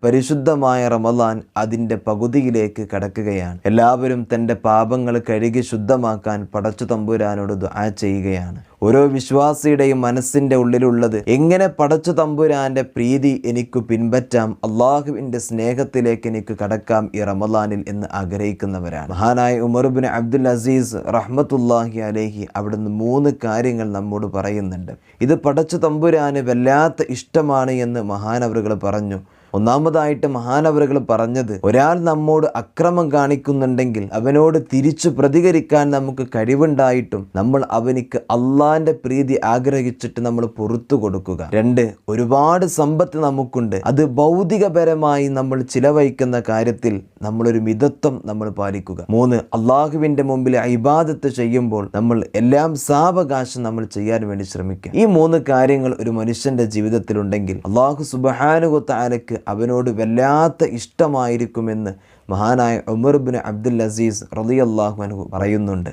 പരിശുദ്ധമായ റമദാൻ അതിൻ്റെ പകുതിയിലേക്ക് കടക്കുകയാണ്. എല്ലാവരും തൻ്റെ പാപങ്ങൾ കഴുകി ശുദ്ധമാക്കാൻ പടച്ച തമ്പുരാനോട് ദുആ ചെയ്യുകയാണ്. ഓരോ വിശ്വാസിയുടെയും മനസ്സിൻ്റെ ഉള്ളിലുള്ളത് എങ്ങനെ പടച്ച തമ്പുരാൻ്റെ പ്രീതി എനിക്ക് പിൻപറ്റാം, അള്ളാഹുവിൻ്റെ സ്നേഹത്തിലേക്ക് എനിക്ക് കടക്കാം ഈ റമദാനിൽ എന്ന് ആഗ്രഹിക്കുന്നവരാണ്. മഹാനായ ഉമർ ഇബ്നു അബ്ദുൽ അസീസ് റഹ്മത്തുള്ളാഹി അലൈഹി അവിടുന്ന് 3 കാര്യങ്ങൾ നമ്മോട് പറയുന്നുണ്ട്. ഇത് പടച്ച തമ്പുരാന് വല്ലാത്ത ഇഷ്ടമാണ് എന്ന് മഹാനവറുകൾ പറഞ്ഞു. ഒന്നാമതായിട്ട് മഹാനവറുകൾ പറഞ്ഞത്, ഒരാൾ നമ്മോട് അക്രമം കാണിക്കുന്നുണ്ടെങ്കിൽ അവനോട് തിരിച്ചു പ്രതികരിക്കാൻ നമുക്ക് കഴിവുണ്ടായിട്ടും നമ്മൾ അവനിക്ക് അള്ളാന്റെ പ്രീതി ആഗ്രഹിച്ചിട്ട് നമ്മൾ പുറത്തു കൊടുക്കുക. 2, ഒരുപാട് സമ്പത്ത് നമുക്കുണ്ട്, അത് ഭൗതികപരമായി നമ്മൾ ചിലവഴിക്കുന്ന കാര്യത്തിൽ നമ്മളൊരു മിതത്വം നമ്മൾ പാലിക്കുക. 3, അള്ളാഹുവിൻ്റെ മുമ്പിൽ ഇബാദത്ത് ചെയ്യുമ്പോൾ നമ്മൾ എല്ലാം സാവകാശം നമ്മൾ ചെയ്യാൻ വേണ്ടി ശ്രമിക്കുക. ഈ 3 കാര്യങ്ങൾ ഒരു മനുഷ്യന്റെ ജീവിതത്തിലുണ്ടെങ്കിൽ അള്ളാഹു സുബ്ഹാനഹു വ തആലക്ക് അവനോട് വല്ലാത്ത ഇഷ്ടമായിരിക്കുമെന്ന് മഹാനായ ഉമർ ഇബ്നു അബ്ദുൽ അസീസ് റളിയല്ലാഹു അൻഹു പറയുന്നുണ്ട്.